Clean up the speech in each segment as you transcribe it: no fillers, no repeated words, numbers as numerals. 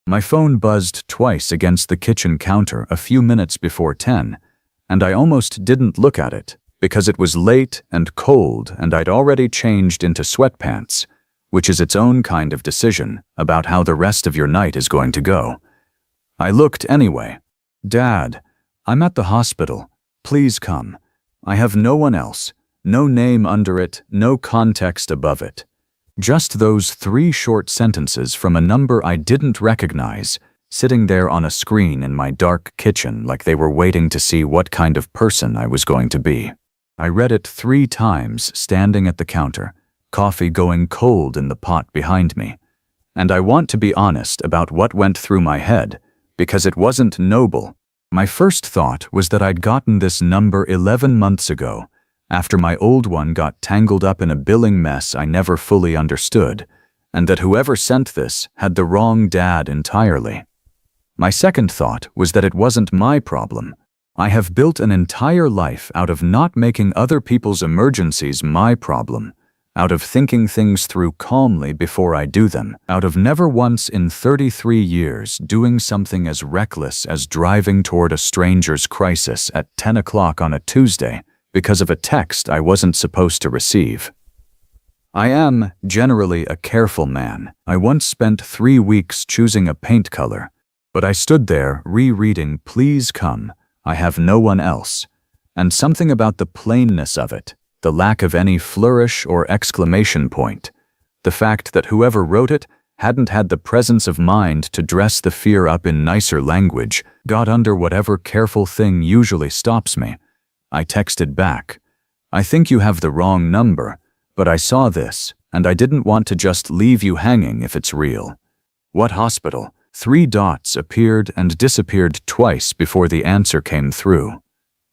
My phone buzzed twice against the kitchen counter a few minutes before 10, and I almost didn't look at it because it was late and cold and I'd already changed into sweatpants, which is its own kind of decision about how the rest of your night is going to go. I looked anyway. "Dad, I'm at the hospital. Please come. I have no one else, no name under it, no context above it." Just those 3 short sentences from a number I didn't recognize, sitting there on a screen in my dark kitchen like they were waiting to see what kind of person I was going to be. I read it 3 times standing at the counter, coffee going cold in the pot behind me. And I want to be honest about what went through my head, because it wasn't noble. My first thought was that I'd gotten this number 11 months ago, after my old one got tangled up in a billing mess I never fully understood, and that whoever sent this had the wrong dad entirely. My second thought was that it wasn't my problem. I have built an entire life out of not making other people's emergencies my problem, out of thinking things through calmly before I do them, out of never once in 33 years doing something as reckless as driving toward a stranger's crisis at 10 o'clock on a Tuesday because of a text I wasn't supposed to receive. I am, generally, a careful man. I once spent 3 weeks choosing a paint color, but I stood there rereading "Please come, I have no one else," and something about the plainness of it, the lack of any flourish or exclamation point, the fact that whoever wrote it hadn't had the presence of mind to dress the fear up in nicer language, got under whatever careful thing usually stops me. I texted back, "I think you have the wrong number, but I saw this, and I didn't want to just leave you hanging if it's real." "What hospital?" 3 dots appeared and disappeared twice before the answer came through.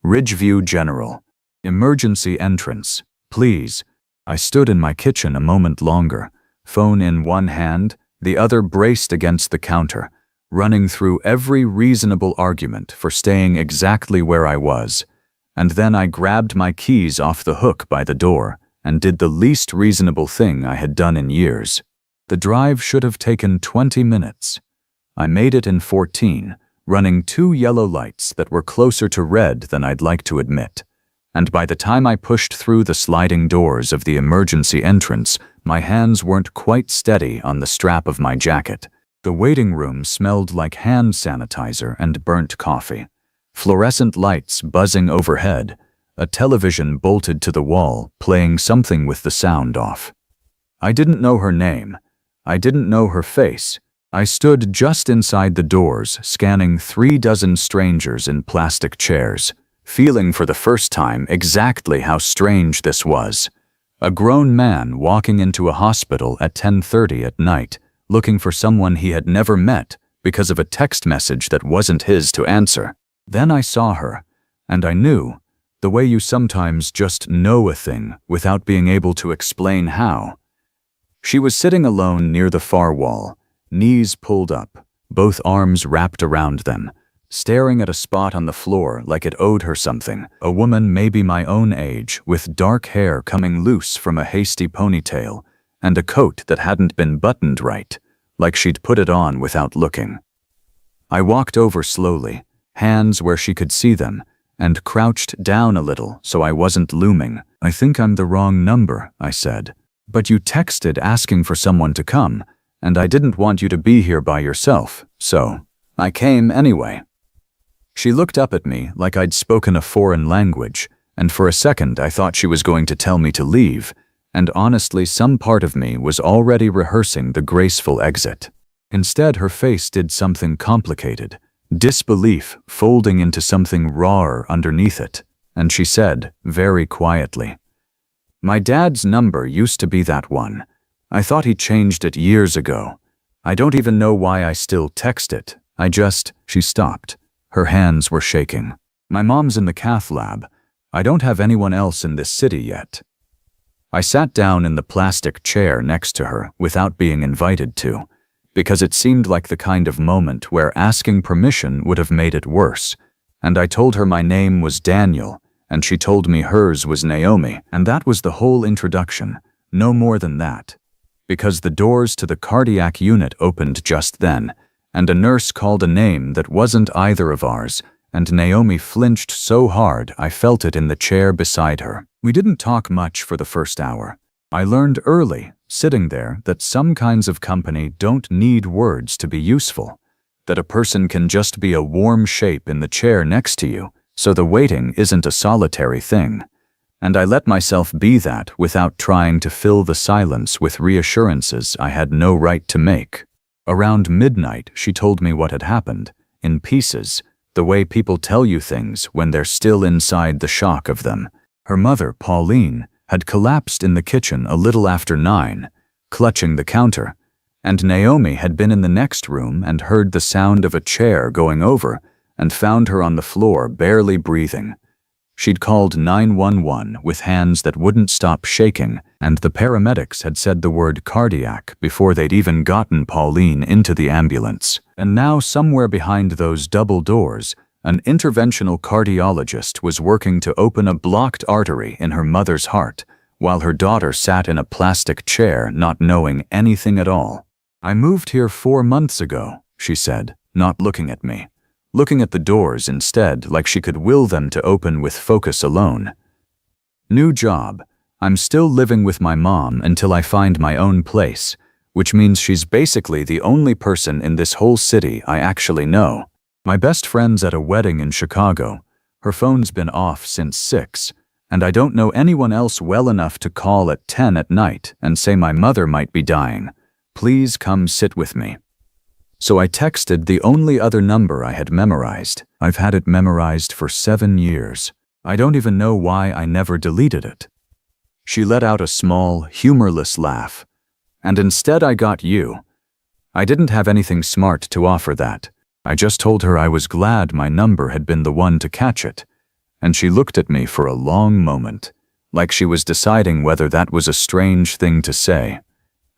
"Ridgeview General. Emergency entrance. Please." I stood in my kitchen a moment longer, phone in one hand, the other braced against the counter, running through every reasonable argument for staying exactly where I was. And then I grabbed my keys off the hook by the door and did the least reasonable thing I had done in years. The drive should have taken 20 minutes. I made it in 14, running 2 yellow lights that were closer to red than I'd like to admit. And by the time I pushed through the sliding doors of the emergency entrance, my hands weren't quite steady on the strap of my jacket. The waiting room smelled like hand sanitizer and burnt coffee. Fluorescent lights buzzing overhead, a television bolted to the wall, playing something with the sound off. I didn't know her name. I didn't know her face. I stood just inside the doors, scanning 3 dozen strangers in plastic chairs, feeling for the first time exactly how strange this was. A grown man walking into a hospital at 10:30 at night, looking for someone he had never met because of a text message that wasn't his to answer. Then I saw her, and I knew, the way you sometimes just know a thing without being able to explain how. She was sitting alone near the far wall, knees pulled up, both arms wrapped around them, staring at a spot on the floor like it owed her something. A woman maybe my own age, with dark hair coming loose from a hasty ponytail, and a coat that hadn't been buttoned right, like she'd put it on without looking. I walked over slowly, hands where she could see them, and crouched down a little so I wasn't looming. "I think I'm the wrong number," I said. "But you texted asking for someone to come, and I didn't want you to be here by yourself, so I came anyway." She looked up at me like I'd spoken a foreign language, and for a second I thought she was going to tell me to leave, and honestly some part of me was already rehearsing the graceful exit. Instead, her face did something complicated, disbelief folding into something rawer underneath it, and she said, very quietly, "My dad's number used to be that one. I thought he changed it years ago. I don't even know why I still text it. She stopped. Her hands were shaking. "My mom's in the cath lab. I don't have anyone else in this city yet." I sat down in the plastic chair next to her without being invited to, because it seemed like the kind of moment where asking permission would have made it worse, and I told her my name was Daniel, and she told me hers was Naomi, and that was the whole introduction, no more than that. Because the doors to the cardiac unit opened just then, and a nurse called a name that wasn't either of ours, and Naomi flinched so hard I felt it in the chair beside her. We didn't talk much for the first hour. I learned early, sitting there, that some kinds of company don't need words to be useful, that a person can just be a warm shape in the chair next to you, so the waiting isn't a solitary thing. And I let myself be that without trying to fill the silence with reassurances I had no right to make. Around midnight, she told me what had happened, in pieces, the way people tell you things when they're still inside the shock of them. Her mother, Pauline, had collapsed in the kitchen a little after 9, clutching the counter, and Naomi had been in the next room and heard the sound of a chair going over and found her on the floor barely breathing. She'd called 911 with hands that wouldn't stop shaking, and the paramedics had said the word cardiac before they'd even gotten Pauline into the ambulance. And now somewhere behind those double doors, an interventional cardiologist was working to open a blocked artery in her mother's heart, while her daughter sat in a plastic chair not knowing anything at all. "I moved here 4 months ago," she said, not looking at me. Looking at the doors instead, like she could will them to open with focus alone. "New job. I'm still living with my mom until I find my own place, which means she's basically the only person in this whole city I actually know. My best friend's at a wedding in Chicago. Her phone's been off since 6, and I don't know anyone else well enough to call at 10 at night and say my mother might be dying. Please come sit with me." So I texted the only other number I had memorized. I've had it memorized for 7 years. I don't even know why I never deleted it. She let out a small, humorless laugh. "And instead I got you." I didn't have anything smart to offer that. I just told her I was glad my number had been the one to catch it. And she looked at me for a long moment, like she was deciding whether that was a strange thing to say.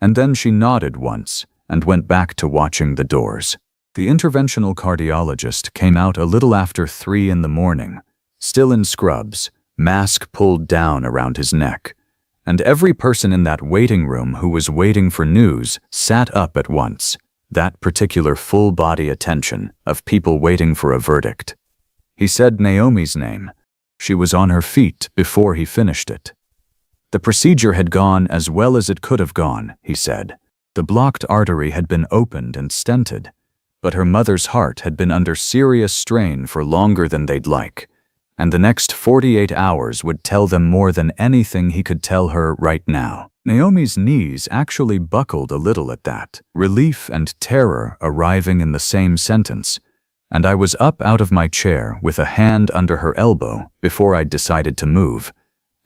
And then she nodded once and went back to watching the doors. The interventional cardiologist came out a little after 3 in the morning, still in scrubs, mask pulled down around his neck. And every person in that waiting room who was waiting for news sat up at once, that particular full-body attention of people waiting for a verdict. He said Naomi's name. She was on her feet before he finished it. The procedure had gone as well as it could have gone, he said. The blocked artery had been opened and stented, but her mother's heart had been under serious strain for longer than they'd like, and the next 48 hours would tell them more than anything he could tell her right now. Naomi's knees actually buckled a little at that, relief and terror arriving in the same sentence, and I was up out of my chair with a hand under her elbow before I'd decided to move,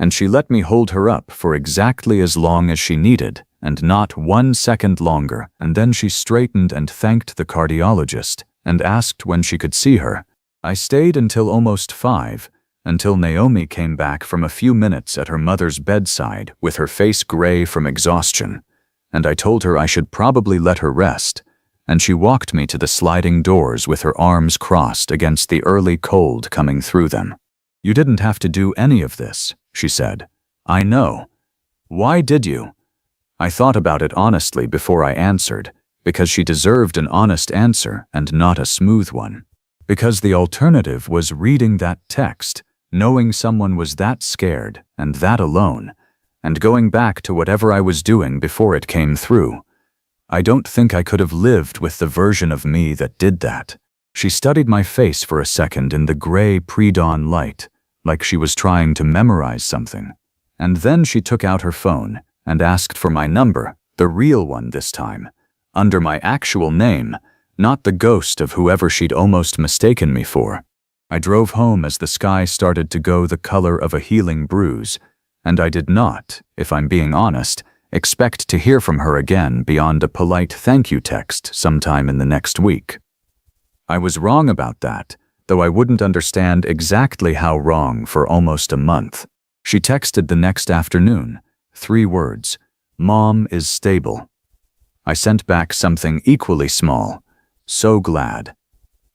and she let me hold her up for exactly as long as she needed, and not 1 second longer, and then she straightened and thanked the cardiologist and asked when she could see her. I stayed until almost 5, until Naomi came back from a few minutes at her mother's bedside with her face gray from exhaustion, and I told her I should probably let her rest, and she walked me to the sliding doors with her arms crossed against the early cold coming through them. "You didn't have to do any of this," she said. "I know. Why did you?" I thought about it honestly before I answered, because she deserved an honest answer and not a smooth one. Because the alternative was reading that text, knowing someone was that scared and that alone, and going back to whatever I was doing before it came through. I don't think I could have lived with the version of me that did that. She studied my face for a second in the gray pre-dawn light, like she was trying to memorize something. And then she took out her phone and asked for my number, the real one this time, under my actual name, not the ghost of whoever she'd almost mistaken me for. I drove home as the sky started to go the color of a healing bruise, and I did not, if I'm being honest, expect to hear from her again beyond a polite thank you text sometime in the next week. I was wrong about that, though I wouldn't understand exactly how wrong for almost a month. She texted the next afternoon, 3 words, "Mom is stable." I sent back something equally small, "So glad."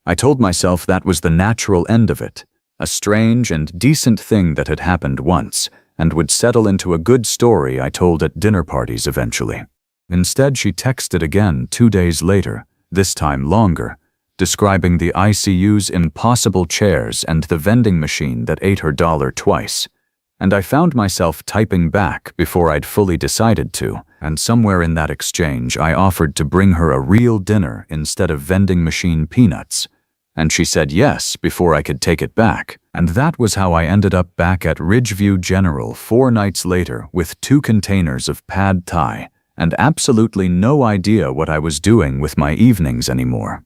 I told myself that was the natural end of it, a strange and decent thing that had happened once, and would settle into a good story I told at dinner parties eventually. Instead, she texted again 2 days later, this time longer, describing the ICU's impossible chairs and the vending machine that ate her dollar twice. And I found myself typing back before I'd fully decided to, and somewhere in that exchange I offered to bring her a real dinner instead of vending machine peanuts. And she said yes before I could take it back. And that was how I ended up back at Ridgeview General 4 nights later with 2 containers of pad thai, and absolutely no idea what I was doing with my evenings anymore.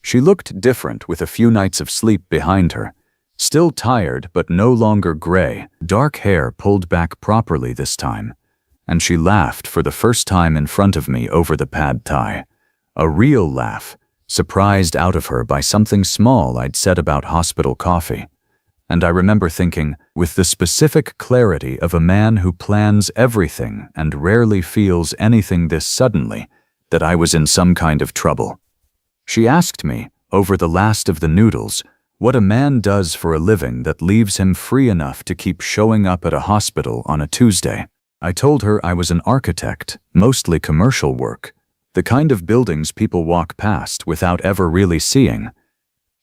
She looked different with a few nights of sleep behind her. Still tired, but no longer gray, dark hair pulled back properly this time. And she laughed for the first time in front of me over the pad thai. A real laugh, surprised out of her by something small I'd said about hospital coffee. And I remember thinking, with the specific clarity of a man who plans everything and rarely feels anything this suddenly, that I was in some kind of trouble. She asked me, over the last of the noodles, what a man does for a living that leaves him free enough to keep showing up at a hospital on a Tuesday. I told her I was an architect, mostly commercial work, the kind of buildings people walk past without ever really seeing.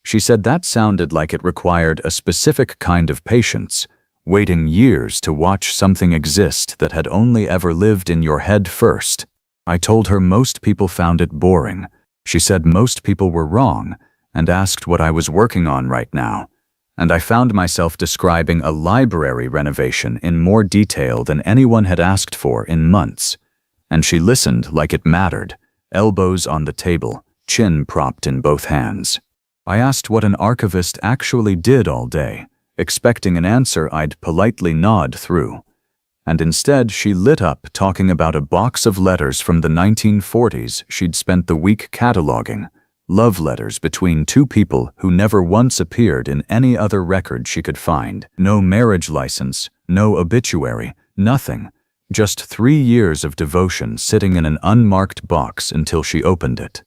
She said that sounded like it required a specific kind of patience, waiting years to watch something exist that had only ever lived in your head first. I told her most people found it boring. She said most people were wrong, and asked what I was working on right now, and I found myself describing a library renovation in more detail than anyone had asked for in months. And she listened like it mattered, elbows on the table, chin propped in both hands. I asked what an archivist actually did all day, expecting an answer I'd politely nod through. And instead she lit up talking about a box of letters from the 1940s she'd spent the week cataloging. Love letters between 2 people who never once appeared in any other record she could find. No marriage license, no obituary, nothing. Just 3 years of devotion sitting in an unmarked box until she opened it.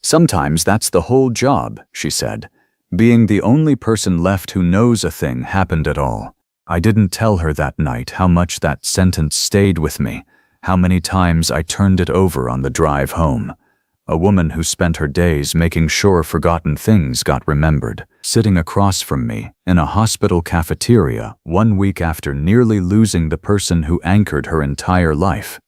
Sometimes that's the whole job, she said, being the only person left who knows a thing happened at all. I didn't tell her that night how much that sentence stayed with me, how many times I turned it over on the drive home. A woman who spent her days making sure forgotten things got remembered, sitting across from me in a hospital cafeteria 1 week after nearly losing the person who anchored her entire life.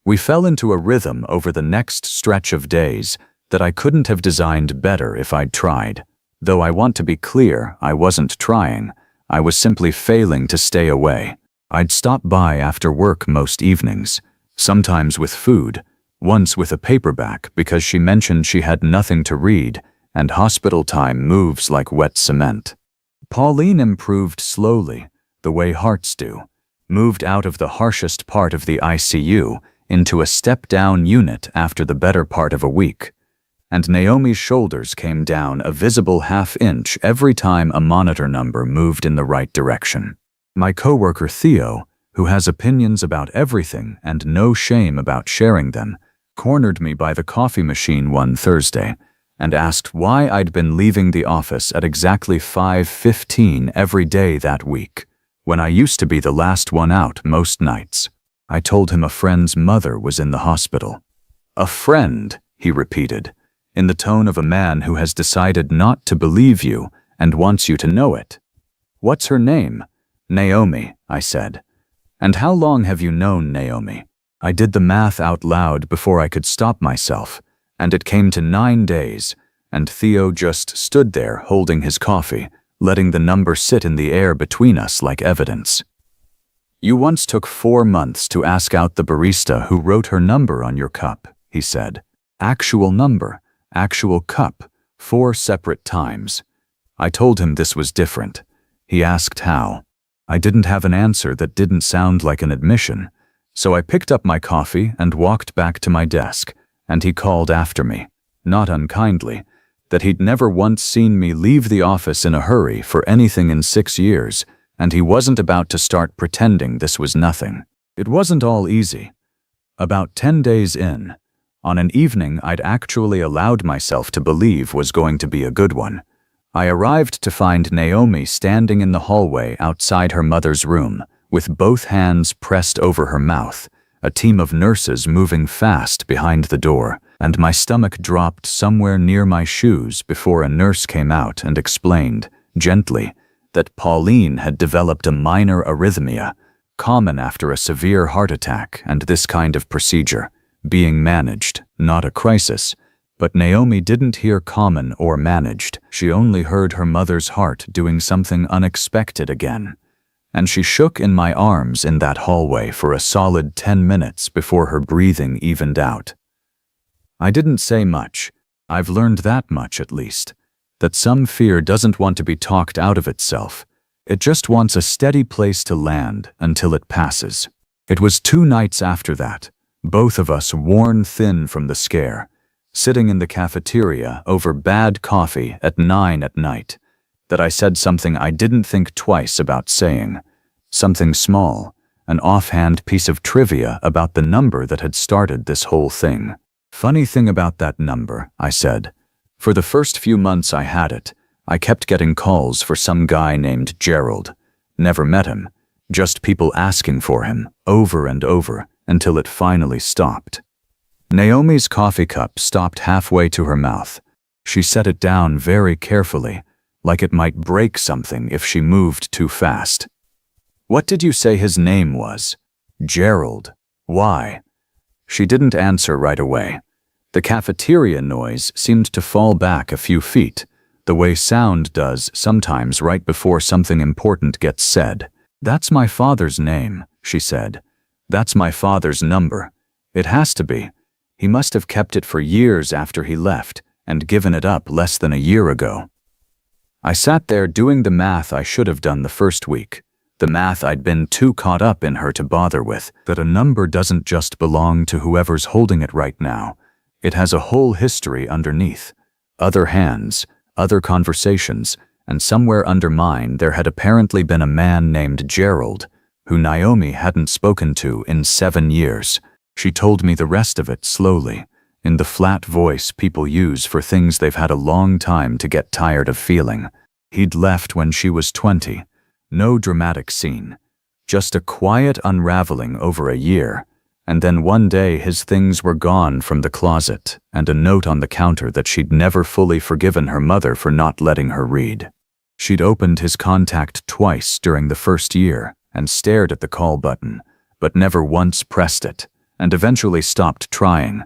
We fell into a rhythm over the next stretch of days that I couldn't have designed better if I'd tried. Though I want to be clear, I wasn't trying. I was simply failing to stay away. I'd stop by after work most evenings, sometimes with food, once with a paperback because she mentioned she had nothing to read, and hospital time moves like wet cement. Pauline improved slowly, the way hearts do, moved out of the harshest part of the ICU into a step-down unit after the better part of a week. And Naomi's shoulders came down a visible half-inch every time a monitor number moved in the right direction. My coworker Theo, who has opinions about everything and no shame about sharing them, cornered me by the coffee machine one Thursday and asked why I'd been leaving the office at exactly 5:15 every day that week, when I used to be the last one out most nights. I told him a friend's mother was in the hospital. A friend, he repeated, in the tone of a man who has decided not to believe you and wants you to know it. What's her name? Naomi, I said. And how long have you known Naomi? I did the math out loud before I could stop myself, and it came to 9 days, and Theo just stood there holding his coffee, letting the number sit in the air between us like evidence. You once took 4 months to ask out the barista who wrote her number on your cup, he said. Actual number, actual cup, 4 separate times. I told him this was different. He asked how. I didn't have an answer that didn't sound like an admission. So I picked up my coffee and walked back to my desk, and he called after me, not unkindly, that he'd never once seen me leave the office in a hurry for anything in 6 years, and he wasn't about to start pretending this was nothing. It wasn't all easy. About 10 days in, on an evening I'd actually allowed myself to believe was going to be a good one, I arrived to find Naomi standing in the hallway outside her mother's room, with both hands pressed over her mouth, a team of nurses moving fast behind the door, and my stomach dropped somewhere near my shoes before a nurse came out and explained, gently, that Pauline had developed a minor arrhythmia, common after a severe heart attack, and this kind of procedure, being managed, not a crisis. But Naomi didn't hear common or managed. She only heard her mother's heart doing something unexpected again. And she shook in my arms in that hallway for a solid 10 minutes before her breathing evened out. I didn't say much. I've learned that much at least. That some fear doesn't want to be talked out of itself. It just wants a steady place to land until it passes. It was 2 nights after that, both of us worn thin from the scare, sitting in the cafeteria over bad coffee at 9 at night, that I said something I didn't think twice about saying. Something small, an offhand piece of trivia about the number that had started this whole thing. Funny thing about that number, I said. For the first few months I had it, I kept getting calls for some guy named Gerald. Never met him, just people asking for him, over and over, until it finally stopped. Naomi's coffee cup stopped halfway to her mouth. She set it down very carefully, like it might break something if she moved too fast. What did you say his name was? Gerald. Why? She didn't answer right away. The cafeteria noise seemed to fall back a few feet, the way sound does sometimes right before something important gets said. That's my father's name, she said. That's my father's number. It has to be. He must have kept it for years after he left and given it up less than a year ago. I sat there doing the math I should have done the first week, the math I'd been too caught up in her to bother with, that a number doesn't just belong to whoever's holding it right now. It has a whole history underneath. Other hands, other conversations, and somewhere under mine there had apparently been a man named Gerald, who Naomi hadn't spoken to in 7 years. She told me the rest of it slowly, in the flat voice people use for things they've had a long time to get tired of feeling. He'd left when she was 20. No dramatic scene. Just a quiet unraveling over a year. And then one day his things were gone from the closet, and a note on the counter that she'd never fully forgiven her mother for not letting her read. She'd opened his contact twice during the first year and stared at the call button, but never once pressed it, and eventually stopped trying,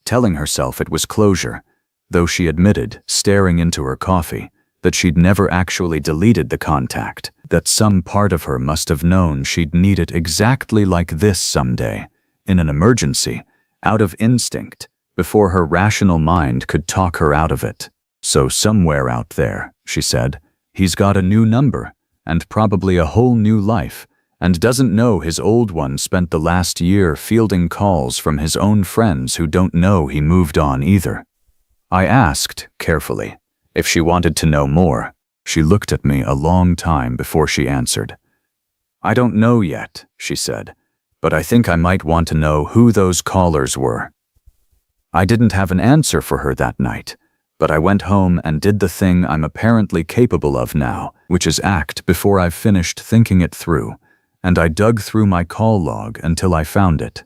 telling herself it was closure, though she admitted, staring into her coffee, that she'd never actually deleted the contact, that some part of her must have known she'd need it exactly like this someday, in an emergency, out of instinct, before her rational mind could talk her out of it. So somewhere out there, she said, he's got a new number, and probably a whole new life, and doesn't know his old one spent the last year fielding calls from his own friends who don't know he moved on either. I asked, carefully, if she wanted to know more. She looked at me a long time before she answered. I don't know yet, she said, but I think I might want to know who those callers were. I didn't have an answer for her that night, but I went home and did the thing I'm apparently capable of now, which is act before I've finished thinking it through, and I dug through my call log until I found it.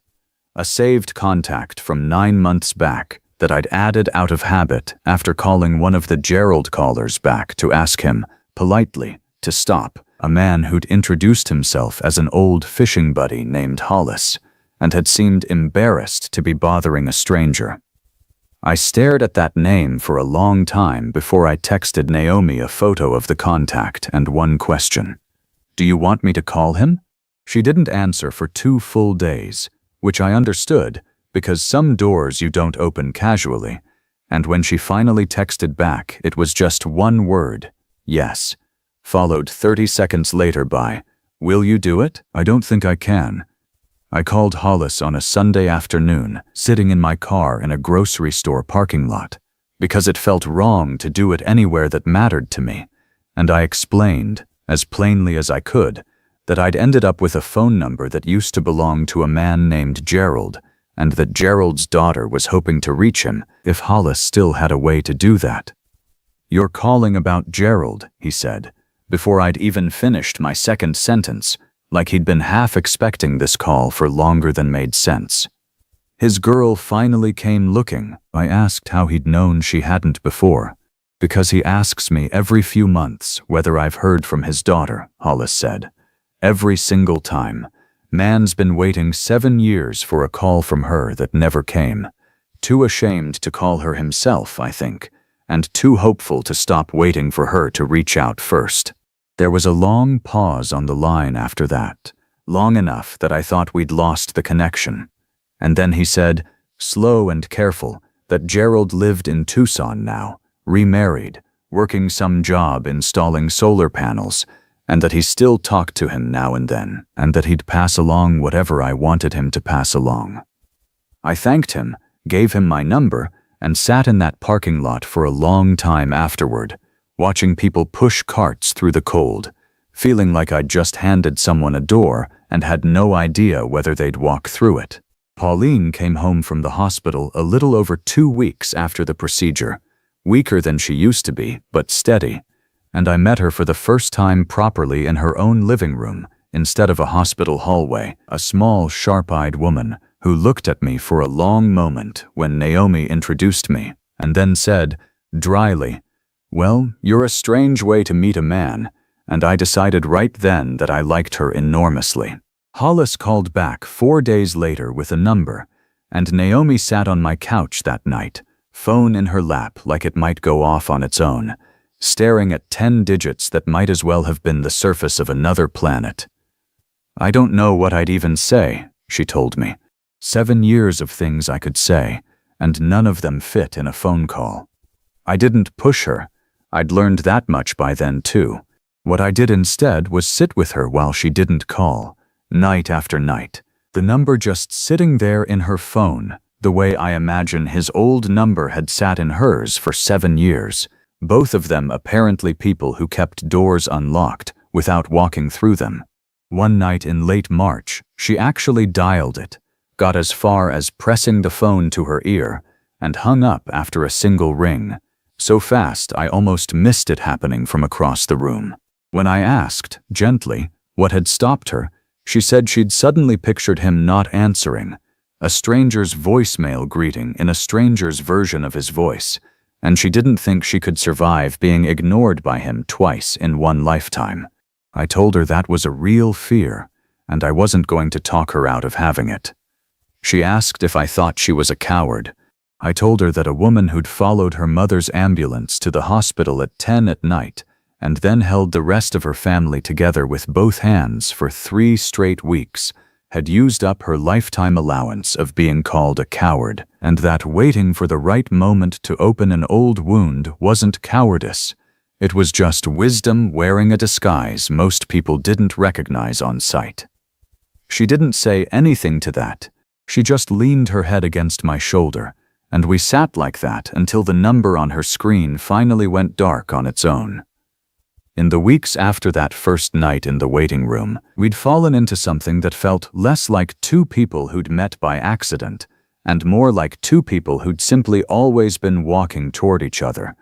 A saved contact from 9 months back that I'd added out of habit after calling one of the Gerald callers back to ask him, politely, to stop, a man who'd introduced himself as an old fishing buddy named Hollis, and had seemed embarrassed to be bothering a stranger. I stared at that name for a long time before I texted Naomi a photo of the contact and one question. Do you want me to call him? She didn't answer for 2 full days, which I understood because some doors you don't open casually, and when she finally texted back, it was just one word, yes, followed 30 seconds later by, will you do it? I don't think I can. I called Hollis on a Sunday afternoon, sitting in my car in a grocery store parking lot, because it felt wrong to do it anywhere that mattered to me, and I explained, as plainly as I could, that I'd ended up with a phone number that used to belong to a man named Gerald, and that Gerald's daughter was hoping to reach him if Hollis still had a way to do that. You're calling about Gerald, he said, before I'd even finished my second sentence, like he'd been half expecting this call for longer than made sense. His girl finally came looking. I asked how he'd known she hadn't before. Because he asks me every few months whether I've heard from his daughter, Hollis said. Every single time. Man's been waiting 7 years for a call from her that never came. Too ashamed to call her himself, I think, and too hopeful to stop waiting for her to reach out first. There was a long pause on the line after that, long enough that I thought we'd lost the connection. And then he said, slow and careful, that Gerald lived in Tucson now, remarried, working some job installing solar panels, and that he still talked to him now and then, and that he'd pass along whatever I wanted him to pass along. I thanked him, gave him my number, and sat in that parking lot for a long time afterward, watching people push carts through the cold, feeling like I'd just handed someone a door and had no idea whether they'd walk through it. Pauline came home from the hospital a little over 2 weeks after the procedure, weaker than she used to be, but steady, and I met her for the first time properly in her own living room instead of a hospital hallway, a small, sharp-eyed woman who looked at me for a long moment when Naomi introduced me, and then said, dryly, "Well, you're a strange way to meet a man," and I decided right then that I liked her enormously. Hollis called back 4 days later with a number, and Naomi sat on my couch that night, phone in her lap like it might go off on its own, staring at 10 digits that might as well have been the surface of another planet. "I don't know what I'd even say," she told me. 7 years of things I could say, and none of them fit in a phone call. I didn't push her. I'd learned that much by then too. What I did instead was sit with her while she didn't call, night after night, the number just sitting there in her phone, the way I imagine his old number had sat in hers for 7 years, both of them apparently people who kept doors unlocked without walking through them. One night in late March, she actually dialed it, got as far as pressing the phone to her ear, and hung up after a single ring, so fast I almost missed it happening from across the room. When I asked, gently, what had stopped her, she said she'd suddenly pictured him not answering, a stranger's voicemail greeting in a stranger's version of his voice, and she didn't think she could survive being ignored by him twice in one lifetime. I told her that was a real fear, and I wasn't going to talk her out of having it. She asked if I thought she was a coward. I told her that a woman who'd followed her mother's ambulance to the hospital at 10 at night and then held the rest of her family together with both hands for 3 straight weeks had used up her lifetime allowance of being called a coward, and that waiting for the right moment to open an old wound wasn't cowardice. It was just wisdom wearing a disguise most people didn't recognize on sight. She didn't say anything to that. She just leaned her head against my shoulder, and we sat like that until the number on her screen finally went dark on its own. In the weeks after that first night in the waiting room, we'd fallen into something that felt less like 2 people who'd met by accident, and more like 2 people who'd simply always been walking toward each other.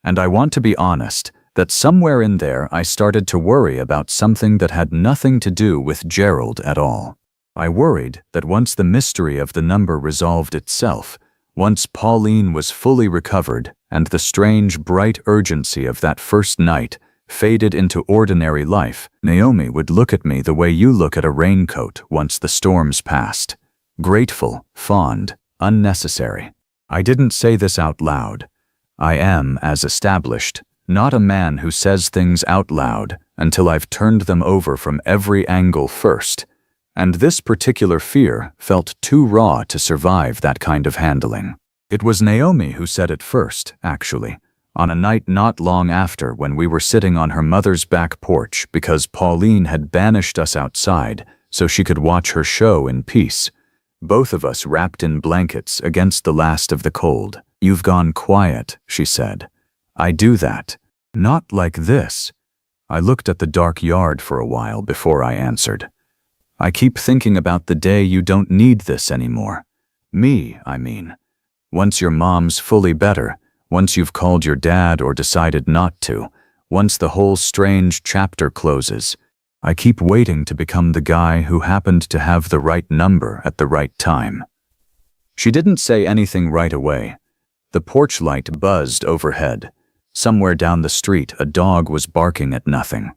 And I want to be honest, that somewhere in there I started to worry about something that had nothing to do with Gerald at all. I worried that once the mystery of the number resolved itself, once Pauline was fully recovered and the strange, bright urgency of that first night faded into ordinary life, Naomi would look at me the way you look at a raincoat once the storm's passed. Grateful, fond, unnecessary. I didn't say this out loud. I am, as established, not a man who says things out loud until I've turned them over from every angle first, and this particular fear felt too raw to survive that kind of handling. It was Naomi who said it first, actually, on a night not long after when we were sitting on her mother's back porch because Pauline had banished us outside so she could watch her show in peace, both of us wrapped in blankets against the last of the cold. "You've gone quiet," she said. "I do that. Not like this." I looked at the dark yard for a while before I answered. "I keep thinking about the day you don't need this anymore. Me, I mean. Once your mom's fully better, once you've called your dad or decided not to, once the whole strange chapter closes, I keep waiting to become the guy who happened to have the right number at the right time." She didn't say anything right away. The porch light buzzed overhead. Somewhere down the street, a dog was barking at nothing.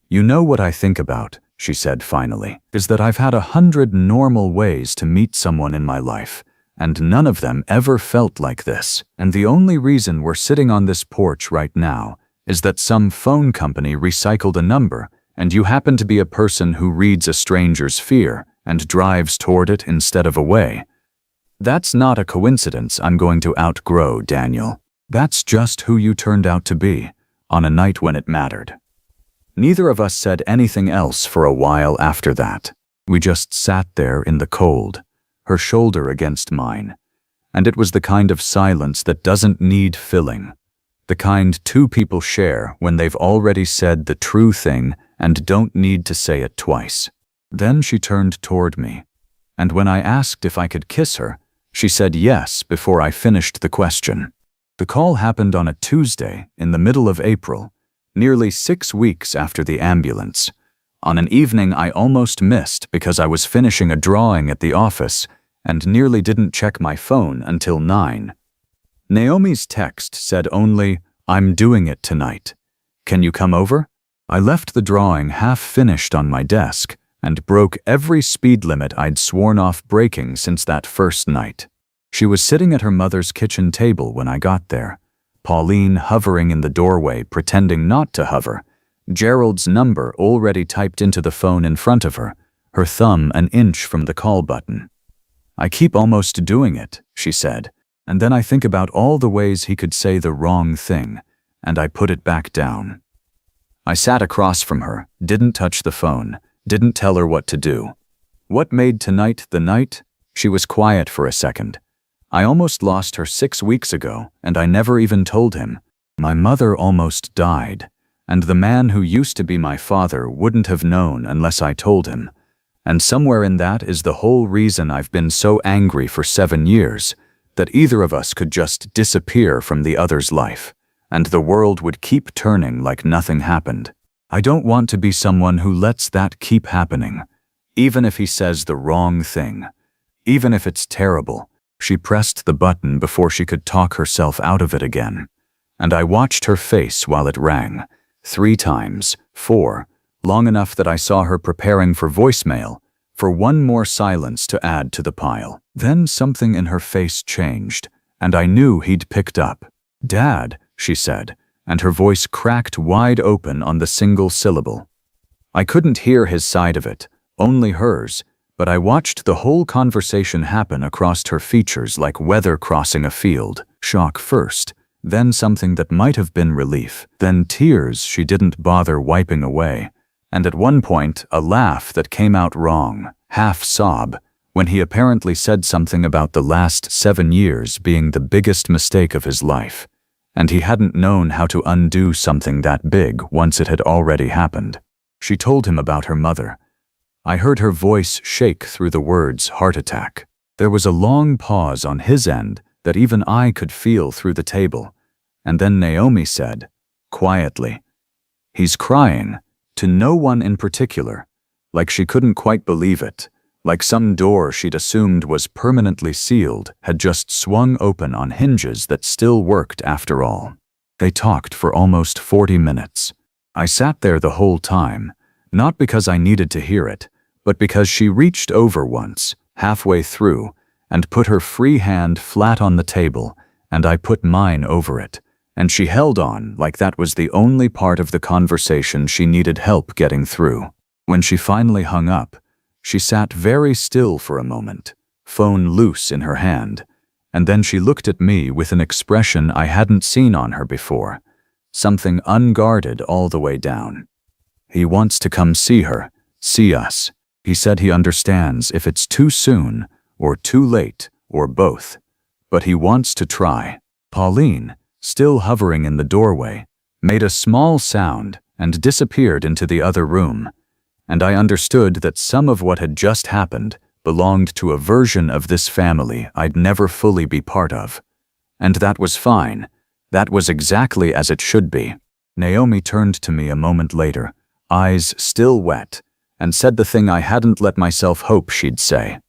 "You know what I think about," she said finally, "is that I've had 100 normal ways to meet someone in my life, and none of them ever felt like this. And the only reason we're sitting on this porch right now is that some phone company recycled a number, and you happen to be a person who reads a stranger's fear and drives toward it instead of away. That's not a coincidence I'm going to outgrow, Daniel. That's just who you turned out to be, on a night when it mattered." Neither of us said anything else for a while after that. We just sat there in the cold, her shoulder against mine. And it was the kind of silence that doesn't need filling. The kind two people share when they've already said the true thing and don't need to say it twice. Then she turned toward me, and when I asked if I could kiss her, she said yes before I finished the question. The call happened on a Tuesday in the middle of April, nearly 6 weeks after the ambulance, on an evening I almost missed because I was finishing a drawing at the office and nearly didn't check my phone until 9. Naomi's text said only, "I'm doing it tonight. Can you come over?" I left the drawing half finished on my desk and broke every speed limit I'd sworn off breaking since that first night. She was sitting at her mother's kitchen table when I got there, Pauline hovering in the doorway pretending not to hover, Gerald's number already typed into the phone in front of her, her thumb an inch from the call button. "I keep almost doing it," she said, "and then I think about all the ways he could say the wrong thing, and I put it back down." I sat across from her, didn't touch the phone, didn't tell her what to do. What made tonight the night? She was quiet for a second. "I almost lost her 6 weeks ago, and I never even told him. My mother almost died, and the man who used to be my father wouldn't have known unless I told him. And somewhere in that is the whole reason I've been so angry for 7 years, that either of us could just disappear from the other's life, and the world would keep turning like nothing happened. I don't want to be someone who lets that keep happening, even if he says the wrong thing, even if it's terrible." She pressed the button before she could talk herself out of it again, and I watched her face while it rang, 3 times, 4, long enough that I saw her preparing for voicemail, for one more silence to add to the pile. Then something in her face changed, and I knew he'd picked up. "Dad," she said, and her voice cracked wide open on the single syllable. I couldn't hear his side of it, only hers, but I watched the whole conversation happen across her features like weather crossing a field. Shock first, then something that might have been relief, then tears she didn't bother wiping away, and at one point a laugh that came out wrong, half sob, when he apparently said something about the last 7 years being the biggest mistake of his life, and he hadn't known how to undo something that big once it had already happened. She told him about her mother. I heard her voice shake through the words heart attack. There was a long pause on his end that even I could feel through the table, and then Naomi said, quietly, "He's crying," to no one in particular, like she couldn't quite believe it, like some door she'd assumed was permanently sealed had just swung open on hinges that still worked after all. They talked for almost 40 minutes. I sat there the whole time, not because I needed to hear it, but because she reached over once, halfway through, and put her free hand flat on the table, and I put mine over it, and she held on like that was the only part of the conversation she needed help getting through. When she finally hung up, she sat very still for a moment, phone loose in her hand, and then she looked at me with an expression I hadn't seen on her before, something unguarded all the way down. "He wants to come see her, see us. He said he understands if it's too soon, or too late, or both. But he wants to try." Pauline, still hovering in the doorway, made a small sound and disappeared into the other room, and I understood that some of what had just happened belonged to a version of this family I'd never fully be part of. And that was fine. That was exactly as it should be. Naomi turned to me a moment later, eyes still wet, and said the thing I hadn't let myself hope she'd say.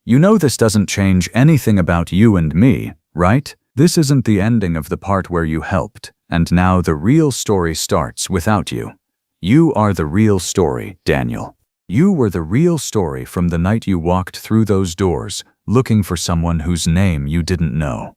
You know this doesn't change anything about you and me, right? This isn't the ending of the part where you helped, and now the real story starts without you. You are the real story, Daniel. You were the real story from the night you walked through those doors, looking for someone whose name you didn't know.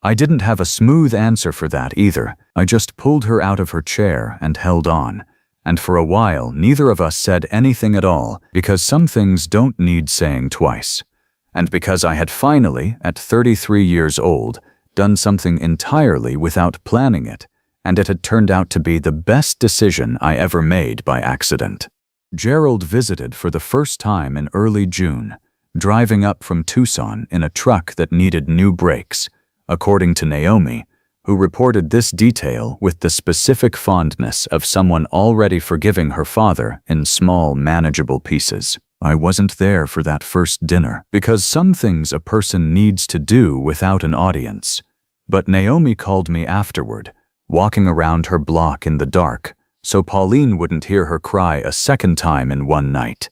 I didn't have a smooth answer for that either. I just pulled her out of her chair and held on. And for a while, neither of us said anything at all, because some things don't need saying twice. And because I had finally, at 33 years old, done something entirely without planning it, and it had turned out to be the best decision I ever made by accident. Gerald visited for the first time in early June, driving up from Tucson in a truck that needed new brakes, according to Naomi, who reported this detail with the specific fondness of someone already forgiving her father in small, manageable pieces. I wasn't there for that first dinner, because some things a person needs to do without an audience. But Naomi called me afterward, walking around her block in the dark, so Pauline wouldn't hear her cry a second time in one night,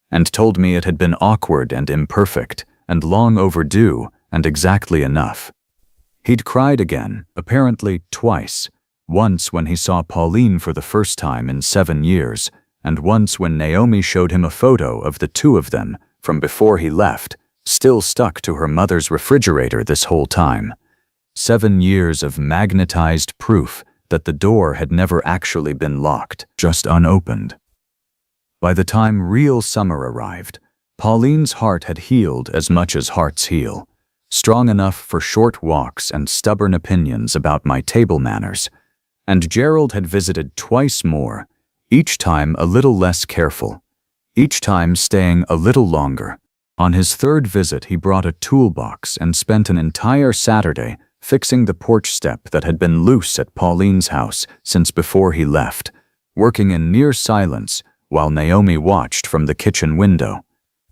and told me it had been awkward and imperfect, and long overdue, and exactly enough. He'd cried again, apparently twice, once when he saw Pauline for the first time in 7 years, and once when Naomi showed him a photo of the two of them from before he left, still stuck to her mother's refrigerator this whole time. 7 years of magnetized proof that the door had never actually been locked, just unopened. By the time real summer arrived, Pauline's heart had healed as much as hearts heal. Strong enough for short walks and stubborn opinions about my table manners, and Gerald had visited twice more, each time a little less careful, each time staying a little longer. On his third visit, he brought a toolbox and spent an entire Saturday fixing the porch step that had been loose at Pauline's house since before he left, working in near silence while Naomi watched from the kitchen window.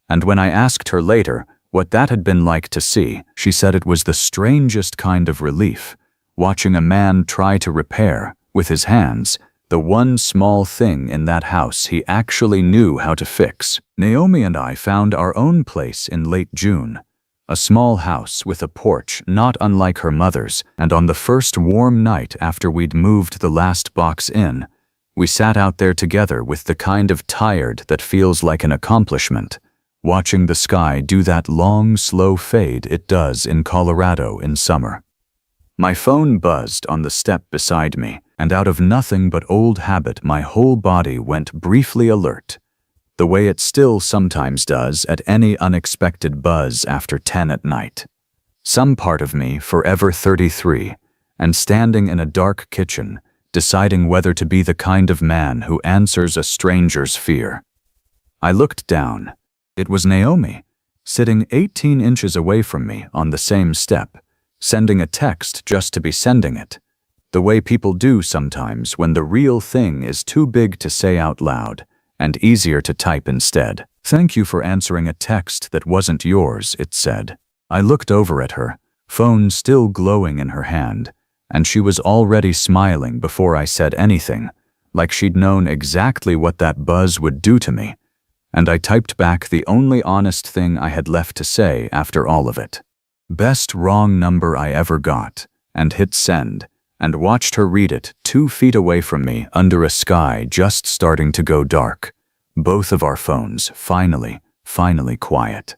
And when I asked her later what that had been like to see, she said it was the strangest kind of relief, watching a man try to repair, with his hands, the one small thing in that house he actually knew how to fix. Naomi and I found our own place in late June, a small house with a porch not unlike her mother's, and on the first warm night after we'd moved the last box in, we sat out there together with the kind of tired that feels like an accomplishment, watching the sky do that long, slow fade it does in Colorado in summer. My phone buzzed on the step beside me, and out of nothing but old habit my whole body went briefly alert, the way it still sometimes does at any unexpected buzz after 10 at night. Some part of me, forever 33, and standing in a dark kitchen, deciding whether to be the kind of man who answers a stranger's fear. I looked down. It was Naomi, sitting 18 inches away from me on the same step, sending a text just to be sending it, the way people do sometimes when the real thing is too big to say out loud and easier to type instead. "Thank you for answering a text that wasn't yours," it said. I looked over at her, phone still glowing in her hand, and she was already smiling before I said anything, like she'd known exactly what that buzz would do to me. And I typed back the only honest thing I had left to say after all of it. Best wrong number I ever got, and hit send, and watched her read it 2 feet away from me under a sky just starting to go dark. Both of our phones finally quiet.